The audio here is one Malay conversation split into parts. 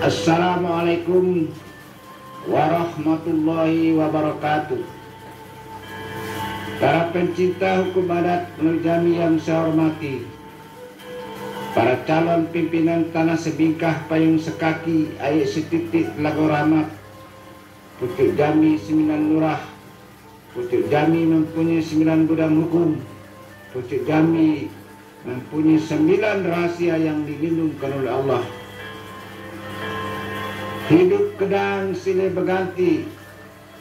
Assalamualaikum warahmatullahi wabarakatuh. Para pencinta hukum adat Nurjami yang saya hormati, para calon pimpinan Tanah Sebingkah Payung Sekaki Ayek Setitik Lago Rahmat, Pucuk Jami 9 Lurah, Pucuk Jami mempunyai 9 gudang hukum, Pucuk Jami mempunyai 9 rahasia yang dilindungkan oleh Allah. Hidup kedang silih berganti,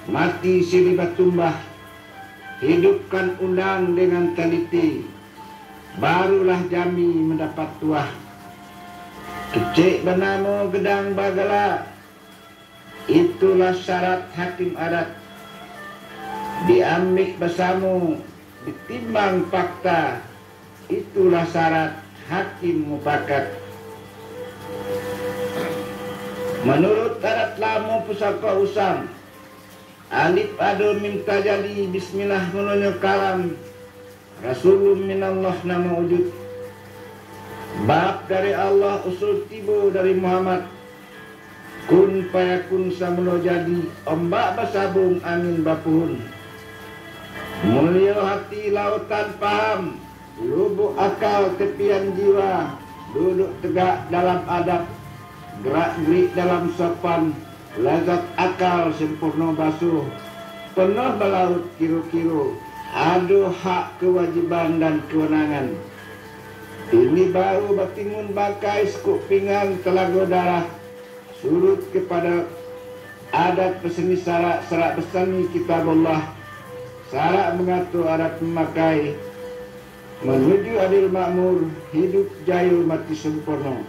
mati silih bertumbah. Hidupkan undang dengan teliti, barulah Jami mendapat tuah. Kecik bernama gedang bagala, itulah syarat hakim adat. Diambil bersama, ditimbang fakta, itulah syarat hakim mufakat. Menurut adat lama pusaka usam, alif adu mim tajali bismillah menunjuk kalam, rasulun minallah nama wujud. Bab dari Allah usul tiba dari Muhammad, kun payakun samulo jadi, ombak bersabung angin bapuhun. Mulia hati lautan paham, lubuk akal tepian jiwa, duduk tegak dalam adab, gerak-gerik dalam sopan, lazat akal sempurna basuh, penuh melaut kiru-kiru, adu hak kewajiban dan kewenangan. Ini baru bertimun bakai sekuk pinggang telaga darah, surut kepada adat peseni syarak bersani kitab Allah, syarak mengatur adat memakai, menuju adil makmur, hidup jaya mati sempurna.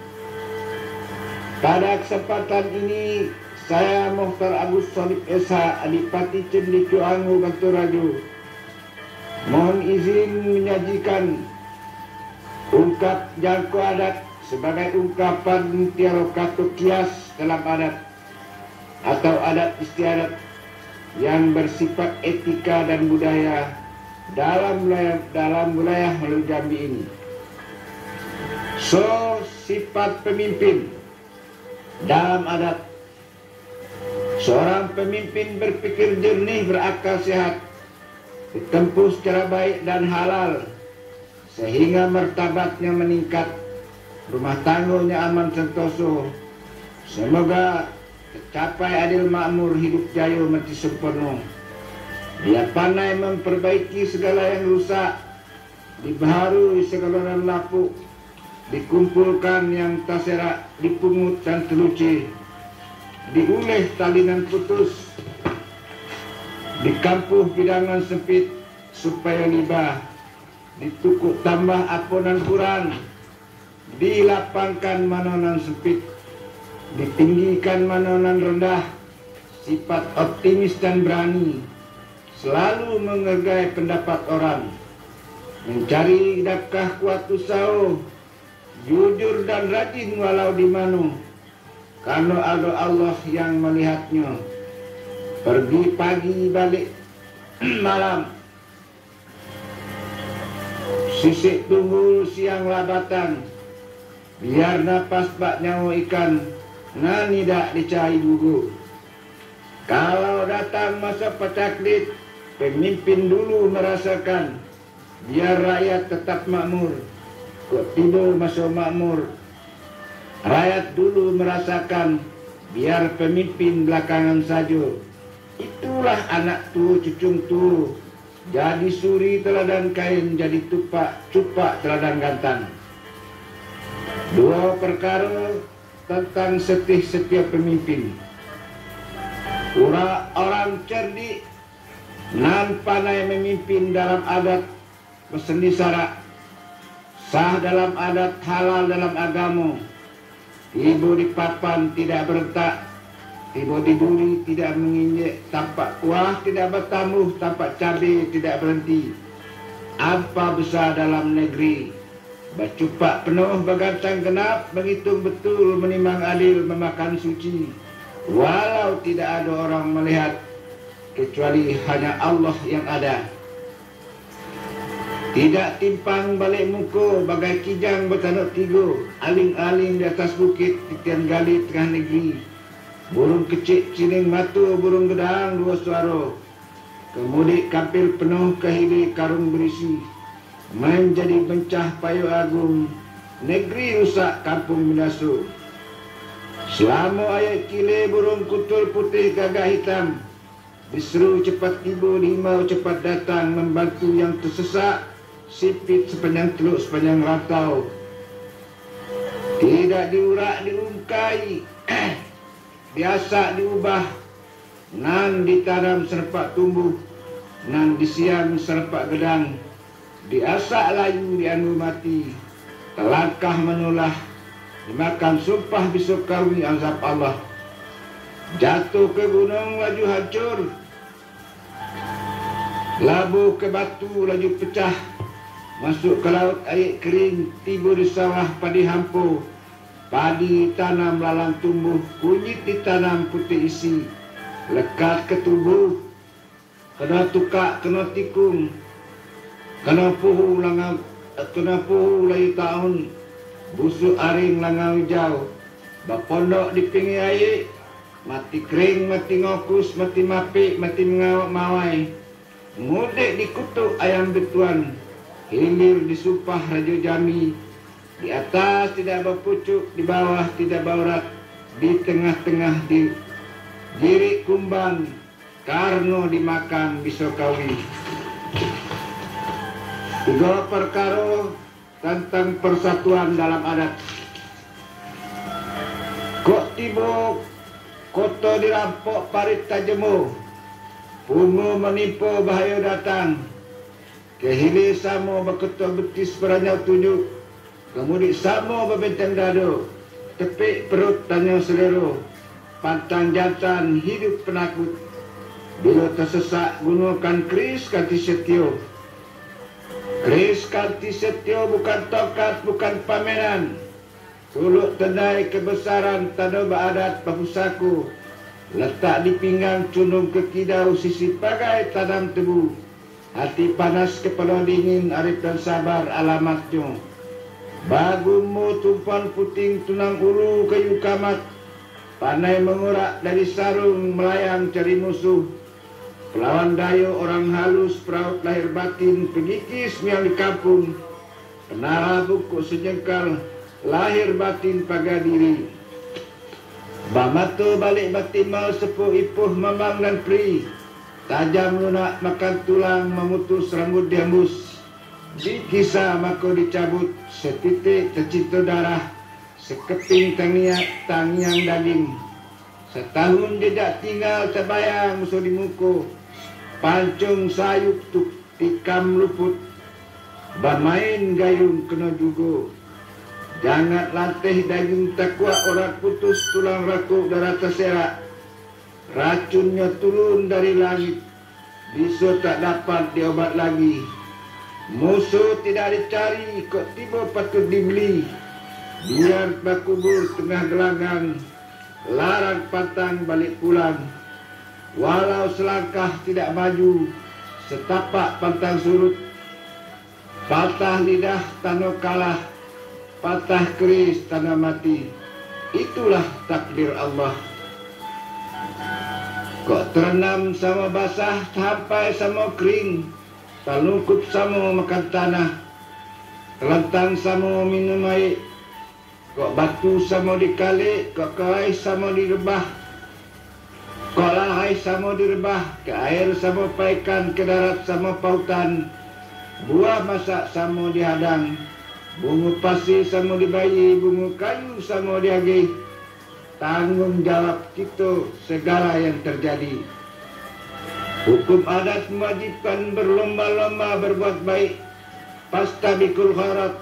Pada kesempatan ini, saya Mukhtar Agus Solib Esa, Adipati Cendicu Angu Banturaju, mohon izin menyajikan ungkap jangkau adat sebagai ungkapan tiaro kata kias dalam adat atau adat istiadat yang bersifat etika dan budaya dalam wilayah Melayu Jambi ini. So, sifat pemimpin dalam adat. Seorang pemimpin berpikir jernih, berakal sehat, ditempuh secara baik dan halal, sehingga martabatnya meningkat, rumah tangganya aman sentoso. Semoga tercapai adil makmur, hidup jaya mati sempurna. Dia pandai memperbaiki segala yang rusak, dibaharui segala yang lapuk, dikumpulkan yang terserak, dipungut dan teluci, diulih talinan putus, dikampuh bidangan sempit supaya libah, ditukuk tambah aponan kurang, dilapangkan manonan sempit, ditinggikan manonan rendah, sifat optimis dan berani, selalu menghargai pendapat orang, mencari nafkah kuat usaha, jujur dan rajin walau di mana, karena ada Allah yang melihatnya. Pergi pagi balik malam, sisik tunggul siang labatan, biar napas bak nyawa ikan, nan tidak dicari gugu. Kalau datang masa pacaklit, pemimpin dulu merasakan, biar rakyat tetap makmur. Kok tiba masa makmur, rakyat dulu merasakan, biar pemimpin belakangan saja. Itulah anak tu cucung tu, jadi suri teladan kain, jadi cupak teladan gantan. Dua perkara tentang setiap pemimpin. Orang cerdik nan pandai memimpin dalam adat peseni syarak, sah dalam adat, halal dalam agama. Tiba di papan tidak berentak, tiba di duri tidak menginjek, tampak kuah tidak bertamuh, tampak cabai tidak berhenti. Apa besar dalam negeri, bercupak penuh bergancang genap, menghitung betul, menimbang adil, memakan suci. Walau tidak ada orang melihat, kecuali hanya Allah yang ada. Tidak timpang balik muka bagai kijang bertanduk tiga, aling-aling di atas bukit titian gali tengah negeri. Burung kecil ciling matu, burung gedang dua suara. Kemudik kapil penuh kehili karung berisi. Main jadi bencah payu agung, negeri rusak kampung binasu. Selama ayat kile burung kutul putih gagak hitam. Diseru cepat tiba, limau cepat datang, membantu yang tersesak. Sipit sepanjang teluk, sepanjang rantau. Tidak diurak, diungkai. Biasa diubah. Nan ditanam serempak tumbuh, nan disiam serempak gedang. Diasak layu, dianu mati. Telangkah menulah. Dimakan sumpah besok kawi azab Allah. Jatuh ke gunung laju hancur. Labuh ke batu laju pecah. Masuk ke laut air kering, tiba di sawah padi hampur. Padi tanam lalang tumbuh, kunyit ditanam putih isi. Lekat ke tubuh, kena tukak, kena tikung, kena puhu layu tahun. Busuk aring langau hijau, berpondok di pinggir air. Mati kering, mati ngokus, mati mapik, mati mengawak mawai. Mudik dikutuk ayam betuan. Hilir disumpah Raja Jami. Di atas tidak berpucuk, di bawah tidak baurat, di tengah-tengah diri kumbang, karno dimakan bisokawi. Tiga perkara tentang persatuan dalam adat. Kok tiba kota dirampok parit tajemu, pungu menimpa bahaya datang. Kehili samo berketua betis beranyau tunjuk, kemudian samo berbentang dado, tepik perut tanya selero, pantang jantan hidup penakut. Bila tersesak gunakan keris kanti setio. Keris kanti setio bukan tokat, bukan pameran. Tuluk tendai kebesaran tanda beradat papusaku. Letak di pinggang cundung ke kidau sisi pagai tanam tebu. Hati panas kepala dingin arif dan sabar alamatnya. Bagumu tumpuan puting tunang ulu kayu kamat. Panai mengurak dari sarung melayang cari musuh. Pelawan dayo orang halus peraut lahir batin pengikis miang di kampung. Penara buku sejengkal lahir batin paga diri. Bamatu balik batin mau sepuh ipuh memang dan pri. Tajam lunak makan tulang memutus rambut dihembus. Dikisah maka dicabut setitik tercinta darah. Sekeping tangiang daging. Setahun jejak tinggal terbayang musuh di muka. Pancung sayup tuk tikam luput. Bermain gayung kena juga. Jangan latih daging takwa orang putus tulang rakuk darah terserak. Racunnya turun dari langit. Bisa tak dapat diobat lagi. Musuh tidak dicari, kok tiba patut dibeli. Biar berkubur tengah gelanggang. Larang pantang balik pulang. Walau selangkah tidak maju, setapak pantang surut. Patah lidah tanda kalah, patah keris tanda mati. Itulah takdir Allah. Kok terenam sama basah, sampai sama kering. Talungkup sama makan tanah. Kelentang sama minum air. Kok batu sama dikali, kok kawai sama direbah. Kok lahai sama direbah, ke air sama paikan, ke darat sama pautan. Buah masak sama dihadang. Bunga pasir sama dibayi, bunga kayu sama diagih. Tanggung jawab kita segala yang terjadi. Hukum adat mewajibkan berlomba-lomba berbuat baik. Pastabikul khairat.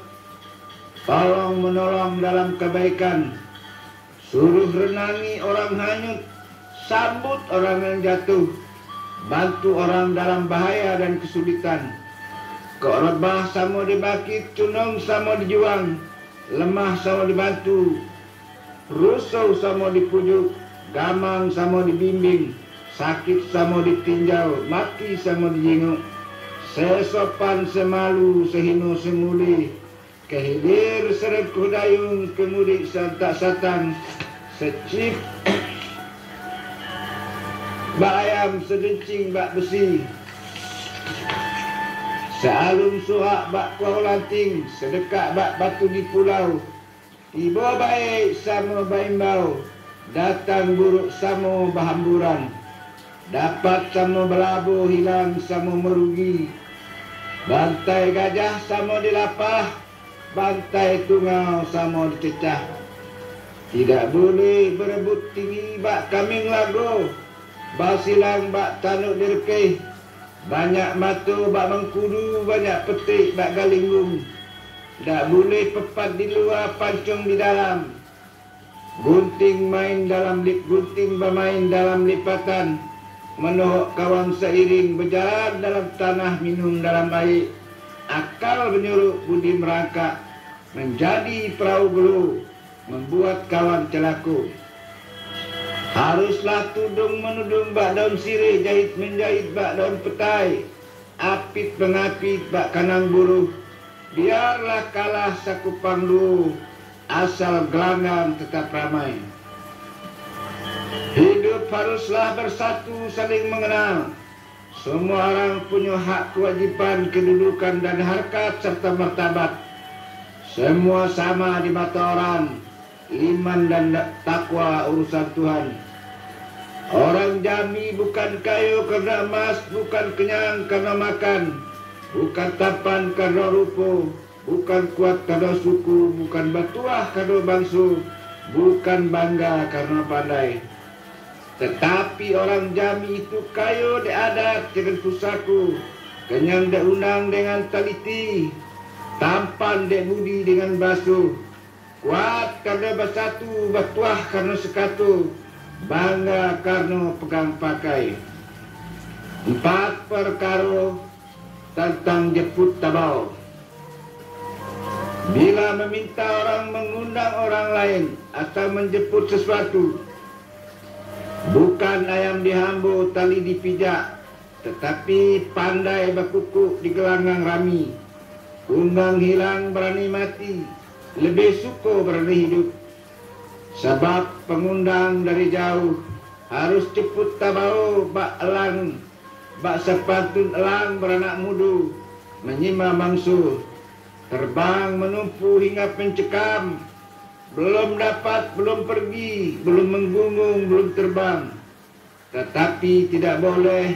Tolong menolong dalam kebaikan. Suruh renangi orang hanyut. Sambut orang yang jatuh. Bantu orang dalam bahaya dan kesulitan. Kok rebah sama dibakit, cunung sama dijuang. Lemah sama dibantu. Rusau sama dipujuk, gamang sama dibimbing, sakit sama ditinjau, mati sama dijenguk. sesopan semalu sehino semuli, kehilir serengkuh dayung kemudik santak satang, secip bak ayam sedencing bak besi, sealum suhak bak kuah lanting, sedekat bak batu di pulau. Tiba baik sama baimbau, datang buruk sama berhamburan. Dapat sama berlabuh, hilang sama merugi. Bantai gajah sama dilapah, bantai tungau sama dicecah. Tidak boleh berebut tinggi bak kaming lago, basilang bak tanuk dirkeh. Banyak matu bak mengkudu, banyak petik bak galinggung. Tak boleh pepat di luar, pancung di dalam. Gunting main dalam gunting bermain dalam lipatan. Menohok kawan seiring, berjalan dalam tanah, minum dalam air. Akal menyuruh, budi merangkak, menjadi perahu gelu, membuat kawan celaku. Haruslah tudung menudung bak daun sirih, jahit menjahit bak daun petai, apit mengapit bak kanang buruh. Biarlah kalah sakupang lu, asal gelanggang tetap ramai. Hidup haruslah bersatu, saling mengenal. Semua orang punya hak, kewajiban, kedudukan dan harkat serta martabat. Semua sama di mata orang, iman dan takwa urusan Tuhan. Orang Jambi bukan kayu karena emas, bukan kenyang karena makan, bukan tampan karena rupa, bukan kuat karena suku, bukan batuah karena bangsu, bukan bangga karena pandai. Tetapi orang Jambi itu kayu de adat dengan pusaku, kenyang de unang dengan taliti, tampan de budi dengan basuh, kuat karena bersatu, batuah karena sekatu, bangga karena pegang pakai. 4 perkara tentang jemput tabau. Bila meminta orang, mengundang orang lain atau menjemput sesuatu, bukan ayam dihambu tali dipijak, tetapi pandai berkukuk di gelanggang rami. Undang hilang berani mati, lebih suka berani hidup. Sebab pengundang dari jauh harus jemput tabau bak elang, bak sepatun elang beranak mudu, menyima mangsu, terbang menumpu hingga pencekam, belum dapat, belum pergi, belum menggungung, belum terbang. Tetapi tidak boleh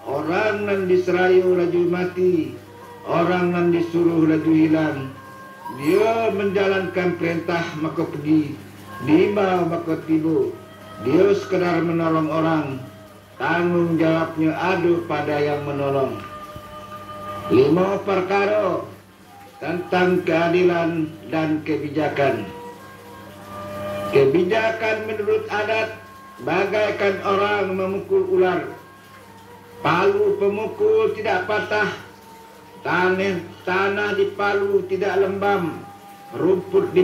orang nan diserayu laju mati, orang nan disuruh laju hilang. Dia menjalankan perintah maka pergi, diimbau maka tiba. Dia sekadar menolong orang, tanggung jawabnya adu pada yang menolong. 5 perkara tentang keadilan dan kebijakan. Kebijakan menurut adat bagaikan orang memukul ular. Palu pemukul tidak patah, tanah di palu tidak lembam, rumput di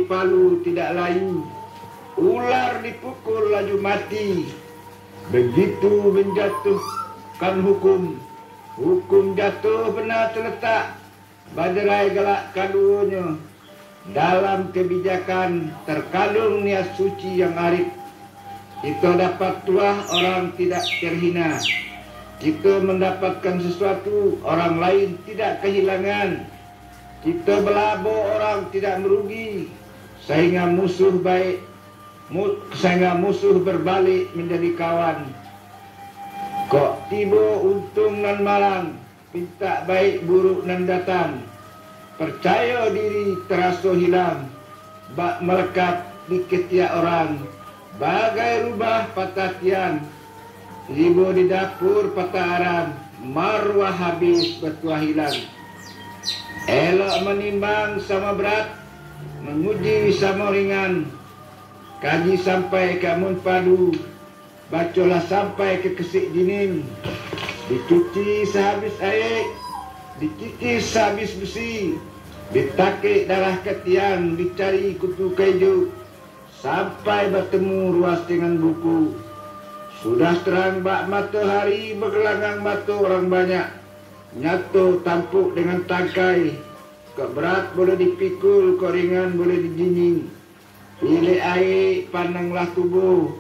palu tidak layu. Ular dipukul laju mati. Begitu menjatuhkan hukum, hukum jatuh benar terletak, baderai gelak kadunya. Dalam kebijakan terkandung niat suci yang arif. Kita dapat tuah, orang tidak terhina. Kita mendapatkan sesuatu, orang lain tidak kehilangan. Kita berlabuh, orang tidak merugi. Sehingga musuh berbalik menjadi kawan. Kok tiba untung nan malang, minta baik buruk nan datang. Percaya diri terasa hilang, bak melekat di ketiak orang. Bagai rubah patah tiang, ibu di dapur patah aram, marwah habis bertuah hilang. Elok menimbang sama berat, menguji sama ringan. Kaji sampai ke amun padu, bacalah sampai ke kesik dinding. Dicuci sehabis air, dikikis sehabis besi, ditakik darah ke tiang, dicari kutu keju, sampai bertemu ruas dengan buku. Sudah terang bak matahari, bergelanggang batu orang banyak. nyatu tampuk dengan tangkai. Kok berat boleh dipikul, kok ringan boleh dijinjing. Pilih air, pandanglah tubuh.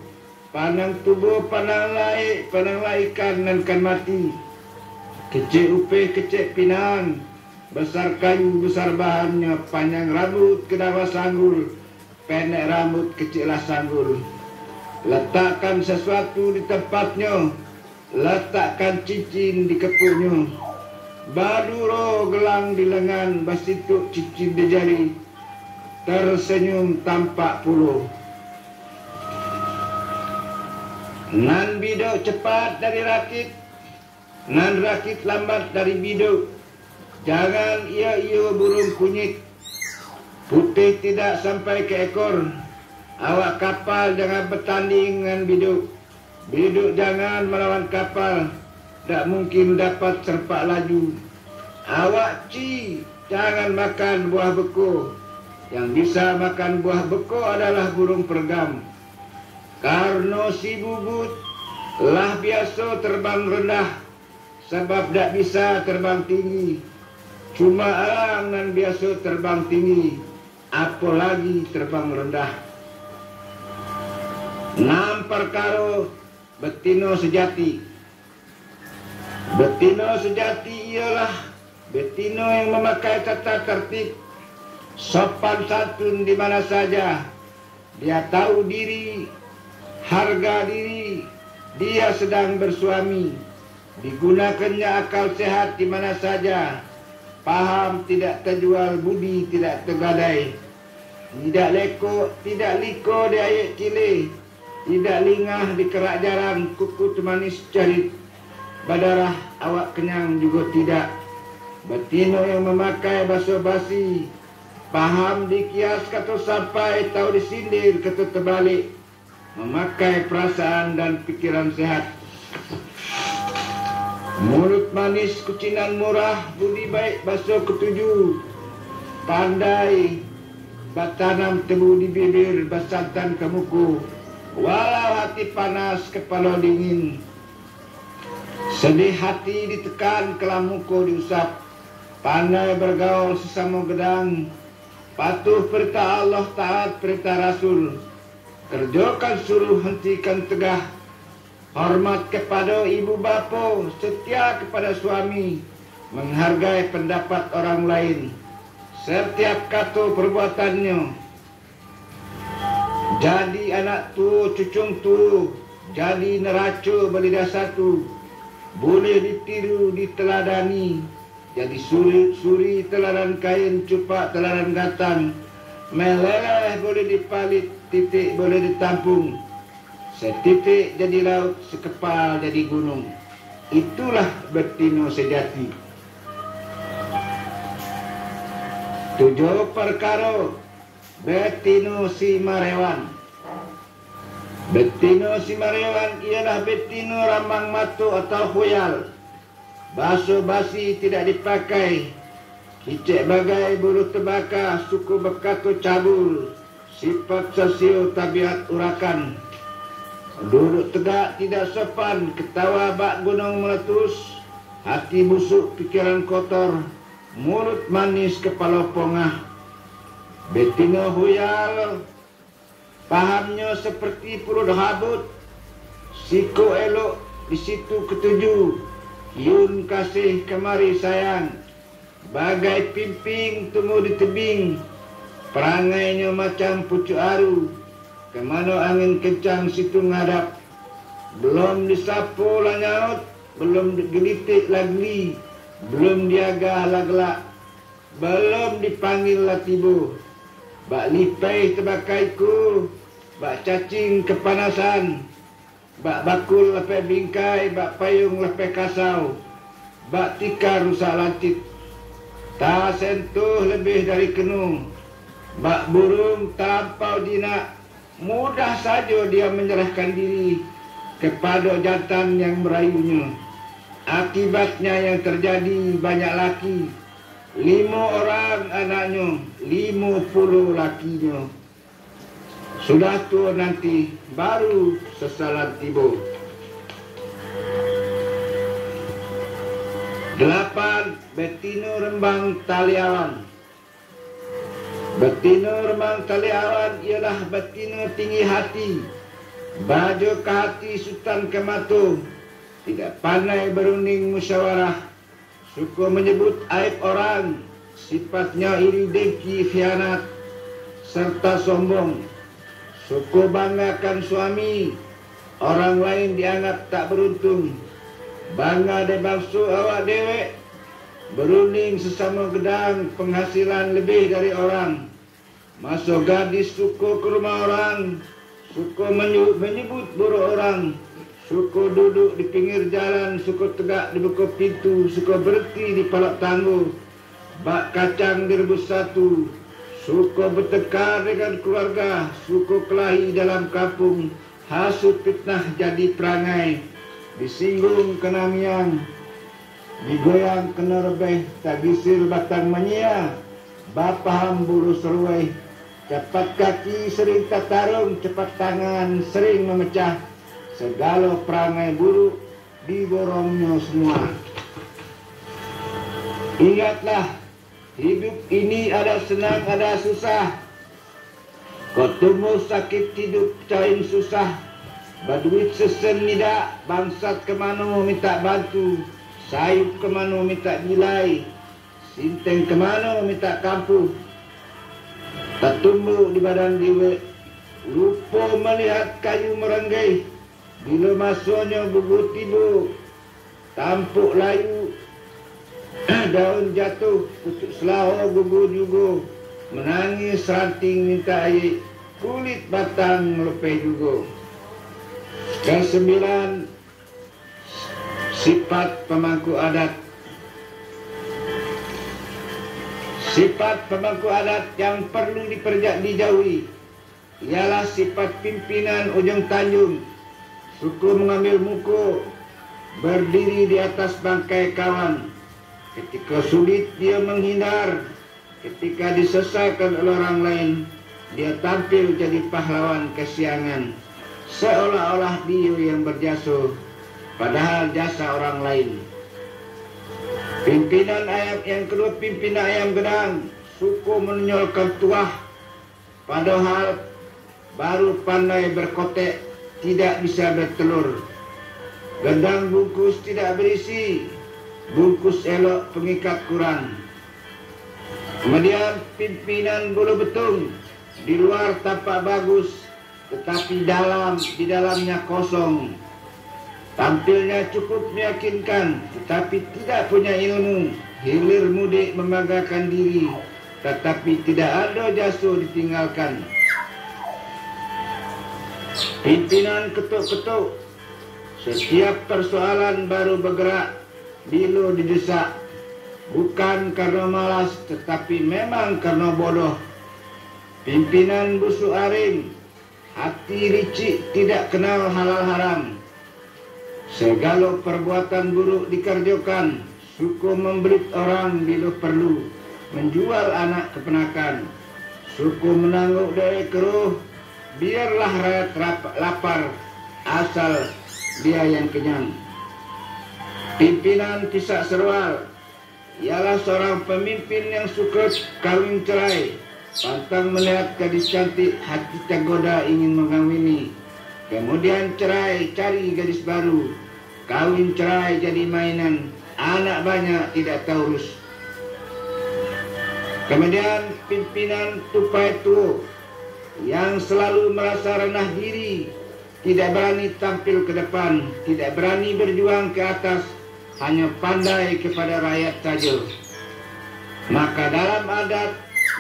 Pandang tubuh, pandanglah ikan dan ikan mati. Kecil upih, kecil pinang. Besar kayu, besar bahannya. Panjang rambut, kedawa sanggul. Pendek rambut, kecillah sanggul. Letakkan sesuatu di tempatnya. Letakkan cincin di kepungnya. Baduro gelang di lengan, basituk cincin di jari. Tersenyum tampak puluh. Nan biduk cepat dari rakit, nan rakit lambat dari biduk. Jangan ia burung kunyit, putih tidak sampai ke ekor. Awak kapal jangan bertanding dengan biduk. Biduk jangan melawan kapal, tak mungkin dapat serpak laju. Awak ci jangan makan buah beku. Yang bisa makan buah beku adalah burung pergam. Karena si bubut lah biasa terbang rendah, sebab tak bisa terbang tinggi. Cuma alang nan biasa terbang tinggi, apalagi terbang rendah. 6 perkara betina sejati. Betina sejati ialah betina yang memakai tata tertib, sopan santun di mana saja. Dia tahu diri, harga diri, dia sedang bersuami. Digunakannya akal sehat di mana saja. Paham tidak terjual, budi tidak tergadai. Tidak liko di ayat kilih. Tidak lingah di kerak jarang, kuku temanis carit. Badarah awak kenyang juga tidak. Betina yang memakai basa-basi, paham dikias kata sampai, tahu disindir kata terbalik. Memakai perasaan dan pikiran sehat. Mulut manis, kucinan murah, budi baik, basuh ketujuh. Pandai, batanam tebu di bibir, basantan ke muku. Walau hati panas, kepala dingin. Sedih hati ditekan, kelam muku diusap. Pandai bergaul sesama gedang. Patuh perintah Allah, taat perintah Rasul. Kerjakan suruh, hentikan tegah. Hormat kepada ibu bapa, setia kepada suami, menghargai pendapat orang lain. Setiap kata perbuatannya. Jadi anak tu, cucung tu, jadi neraca berlidah satu. Boleh ditiru, diteladani. Jadi suri teladan kain, cupak teladan gatang. Meleleh boleh dipalit, titik boleh ditampung. Setitik jadi laut, sekepal jadi gunung. Itulah betina sejati. 7 perkara betina si marewan. Betina si marewan ialah betina rambang matu atau khuyal. Basa-basi tidak dipakai. Kicik bagai bulu tebaka, suku bekatu cabul. Sifat sosial, tabiat urakan. Duduk tegak tidak sopan, ketawa bak gunung meletus. Hati busuk, pikiran kotor. Mulut manis, kepala pongah. Betina huyal, pahamnya seperti perut habut. Siku elok, di situ ketujuh. Yun kasih, kemari sayang. Bagai pimping, tunggu di tebing. Perangainya macam pucuk aru. Kemana angin kencang situ ngadap. Belum disapu lah nyaut, belum digelitik lagi, belum diagah lah gelak, belum dipanggil lah tibu. Bak lipai terbakaiku, bak cacing kepanasan, bak bakul lepai bingkai, bak payung lepai kasau, bak tikar rusak lancit. Tak sentuh lebih dari kenung, bak burung tampau jinak. Mudah saja dia menyerahkan diri kepada jantan yang merayunya. Akibatnya yang terjadi banyak laki. 5 orang anaknya, 50 lakinya. Sudah tua nanti, baru sesalan tiba. 8. Betina rembang tali awan. Betina rembang tali awan ialah betina tinggi hati, baju ke hati, sultan ke mata, tidak pandai berunding musyawarah, suka menyebut aib orang, sifatnya iri dengki, khianat, serta sombong, suka banggakan suami, orang lain dianggap tak beruntung, bangga de bangsu awak dewek, berunding sesama gedang, penghasilan lebih dari orang, masuk gadis suka ke rumah orang, suka menyebut buruk orang, suka duduk di pinggir jalan, suka tegak di buka pintu, suka berhenti di palak tangguh, bak kacang direbus satu, suka bertekar dengan keluarga, suka kelahi dalam kampung, hasut fitnah jadi perangai, disinggung kena miang, digoyang kena rebeh, tak gisir batang menyia, bapaham bulu seruai, cepat kaki sering tak tarung, cepat tangan sering memecah, segala perangai buruk diborongnya semua. Ingatlah, hidup ini ada senang ada susah, kau tumbuh sakit hidup cain susah, berduit sesen tidak, bangsat kemana minta bantu, sayup kemana minta nilai, sinteng kemana minta kampuh, tak tumbuh di badan diwe, lupa melihat kayu merenggai, bila masuknya gugur tiba, tampuk layu, daun jatuh, pucuk selawar gugur juga, menangis ranting minta air, kulit batang lepeh juga. Dan 9. Sifat pemangku adat. Sifat pemangku adat yang perlu dijauhi ialah sifat pimpinan ujung tanjung, suka mengambil muka, berdiri di atas bangkai kawan, ketika sulit dia menghindar, ketika diselesaikan oleh orang lain dia tampil jadi pahlawan kesiangan, seolah-olah dia yang berjasa, padahal jasa orang lain. Pimpinan ayam yang kedua, pimpinan ayam gedang, suka menonjolkan tuah, padahal baru pandai berkotek, tidak bisa bertelur. Gedang bungkus tidak berisi, bungkus elok pengikat kurang. Kemudian pimpinan bulu betung, di luar tampak bagus, tetapi di dalamnya kosong. Tampilnya cukup meyakinkan, tetapi tidak punya ilmu. Hilir mudik membanggakan diri, tetapi tidak ada jasa ditinggalkan. Pimpinan ketuk-ketuk, setiap persoalan baru bergerak bila didesak, bukan karena malas, tetapi memang karena bodoh. Pimpinan busuk aring, hati licik, tidak kenal halal haram. Segala perbuatan buruk dikerjakan, suka membelit orang bila perlu, menjual anak kepenakan, suka menangguk dari keruh, biarlah rakyat lapar, asal dia yang kenyang. Pimpinan pisak serwal ialah seorang pemimpin yang suka kawin cerai, pantang melihat gadis cantik, hati tergoda ingin mengawini, kemudian cerai cari gadis baru, kawin cerai jadi mainan, anak banyak tidak tahu urus. Kemudian pimpinan tupai tua yang selalu merasa rendah diri, tidak berani tampil ke depan, tidak berani berjuang ke atas, hanya pandai kepada rakyat saja. Maka dalam adat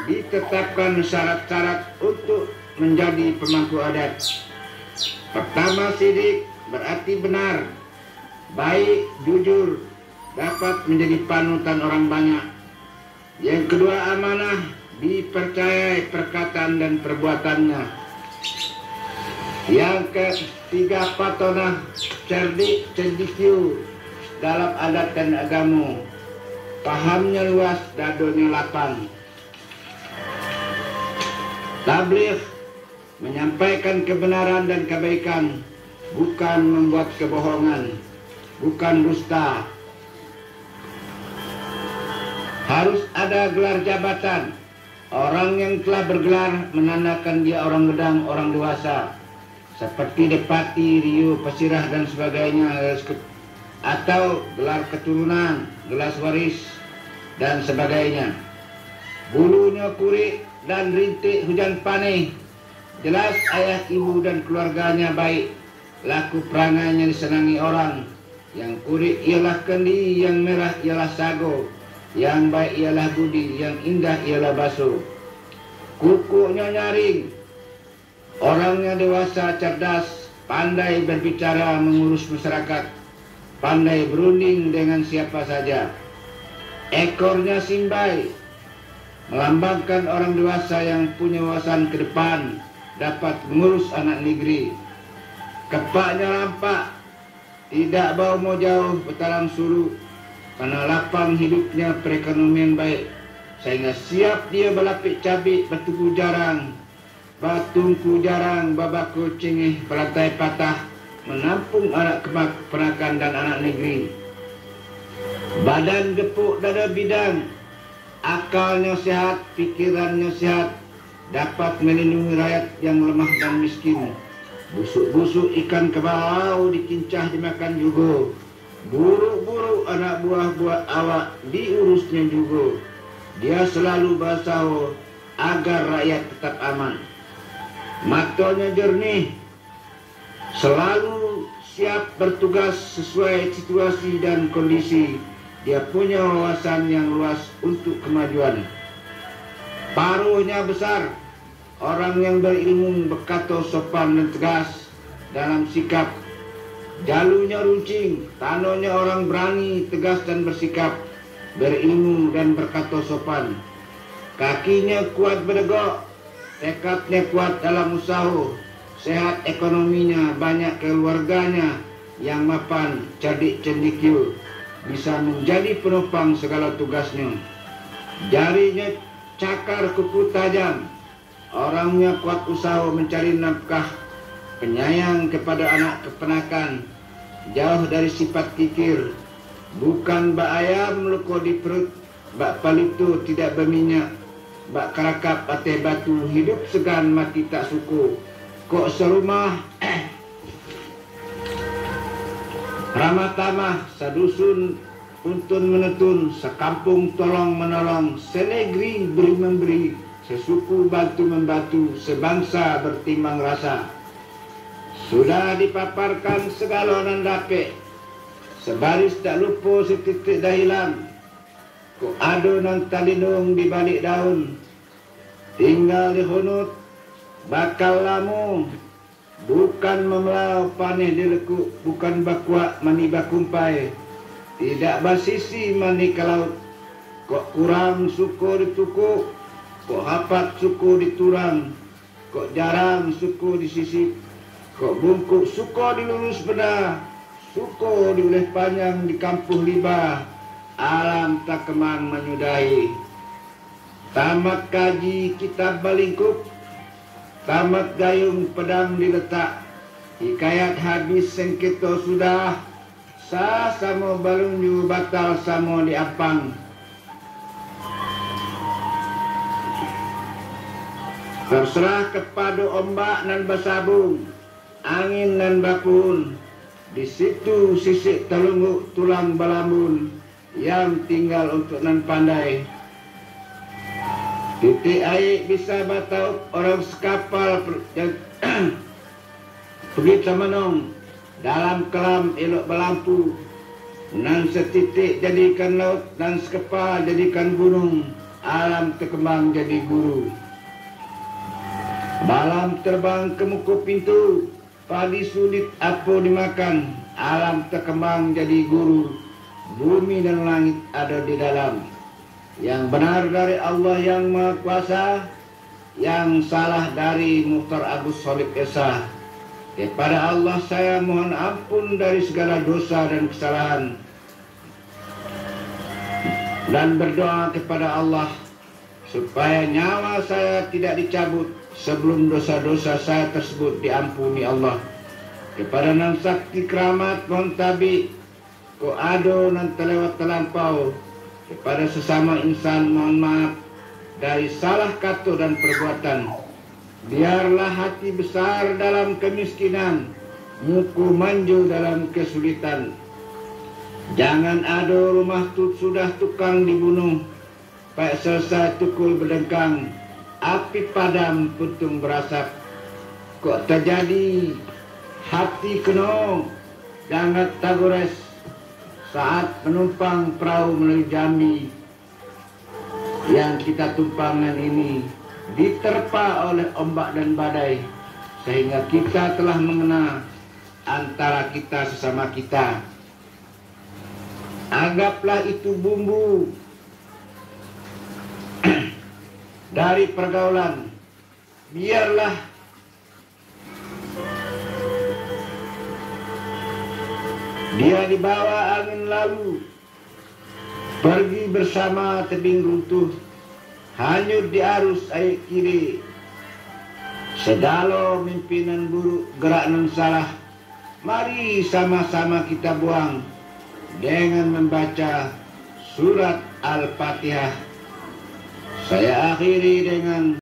ditetapkan syarat-syarat untuk menjadi pemangku adat. Pertama, sidik, berarti benar, baik, jujur, dapat menjadi panutan orang banyak. Yang kedua, amanah, dipercayai perkataan dan perbuatannya. Yang ketiga, patonah, cerdik, cendikiu dalam adat dan agama, pahamnya luas, dadonya lapang. Tabligh, menyampaikan kebenaran dan kebaikan, bukan membuat kebohongan, bukan dusta. Harus ada gelar jabatan. Orang yang telah bergelar menandakan dia orang gedang, orang dewasa, seperti Depati, Rio, Pasirah dan sebagainya, atau gelar keturunan, gelar waris dan sebagainya. Bulunya kurik dan rintik hujan panih. Jelas ayah, ibu dan keluarganya baik. Laku perangainya disenangi orang. Yang kurik ialah kendi, yang merah ialah sago, yang baik ialah budi, yang indah ialah basuh. Kukunya nyaring. Orangnya dewasa, cerdas, pandai berbicara, mengurus masyarakat, pandai berunding dengan siapa saja. Ekornya simbai, melambangkan orang dewasa yang punya wawasan ke depan, dapat mengurus anak negeri. Kepaknya rampak, tidak bau mau jauh, bertalang suruh, karena lapang hidupnya, perekonomian baik, sehingga siap dia berlapik cabik, bertuku jarang, batungku jarang, babaku cengih, pelantai patah, menampung anak keponakan dan anak negeri. Badan gepuk, dada bidang, akalnya sehat, pikirannya sehat, dapat melindungi rakyat yang lemah dan miskin. Busuk-busuk ikan kebau dikincah dimakan juga. Buruk-buruk anak buah-buah awak diurusnya juga. Dia selalu berusaha agar rakyat tetap aman. Matanya jernih, selalu siap bertugas sesuai situasi dan kondisi. Dia punya wawasan yang luas untuk kemajuan. Paruhnya besar, orang yang berilmu, berkata sopan dan tegas dalam sikap. Jalunya runcing, tandanya orang berani, tegas dan bersikap, berilmu dan berkata sopan. Kakinya kuat berdegok, tekadnya kuat dalam usaha, sehat ekonominya, banyak keluarganya yang mapan, cerdik cendekiu, bisa menjadi penopang segala tugasnya. Jarinya cakar, kuku tajam, orangnya kuat usaha mencari nafkah, penyayang kepada anak keponakan, jauh dari sifat kikir, bukan bak ayam luko di perut, bak palitu tidak berminyak, bak kerakap atai batu, hidup segan mati tak suku. Kok serumah ramah tamah, sadusun untun menetun, sekampung tolong menolong, senegeri beri memberi, sesuku bantu membantu, sebangsa bertimbang rasa. Sudah dipaparkan segala nan dapet, sebaris tak lupa setitik dah hilang. Kok ado nan talindung di balik daun, tinggal di hunut bakal lamu, bukan memelau panih dilekuk, bukan bakuak mani bakumpai, tidak basisi mani ke laut. Kok kurang suku ditukuk, kok hapat suku diturang, kok jarang suku disisip, kok bungkuk suku dilurus bedah, suku diulih panjang di kampuh libah, alam tak kemang menyudahi. Tamat kaji kitab balingkup, tamat gayung pedang diletak, hikayat habis sengkito sudah, sah samo balunju batal samo diampang. Terserah kepada ombak nan bersabung, angin nan bapun, di situ sisik telungguk tulang balambun, yang tinggal untuk nan pandai. Titik air bisa batau orang sekapal pergi samanong, dalam kelam elok berlampu, nan setitik jadikan laut, dan sekepal jadikan gunung, alam terkembang jadi guru. Malam terbang ke muka pintu, padi sulit apa dimakan, alam terkembang jadi guru, bumi dan langit ada di dalam. Yang benar dari Allah yang Maha Kuasa, yang salah dari Mukhtar Agus Solid Esa. Kepada Allah saya mohon ampun dari segala dosa dan kesalahan, dan berdoa kepada Allah supaya nyawa saya tidak dicabut sebelum dosa-dosa saya tersebut diampuni Allah. Kepada nan sakti keramat mohon tabi, ko ado nan terlewat terlampau, Kepada sesama insan mohon maaf dari salah kata dan perbuatan. Biarlah hati besar dalam kemiskinan, muku manju dalam kesulitan. Jangan ada rumah sudah tukang dibunuh, baik selesai tukul berdengkang, api padam putung berasap. Kok terjadi hati kena jangan tagores saat menumpang perahu menuju Jambi yang kita tumpangan ini diterpa oleh ombak dan badai, sehingga kita telah mengenal antara kita sesama kita. Anggaplah itu bumbu dari pergaulan. Biarlah dia dibawa angin lalu, pergi bersama tebing runtuh, hanyut di arus air kiri. Segala mimpinan buruk, gerak non salah, mari sama-sama kita buang dengan membaca surat Al-Fatihah. Saya akhiri dengan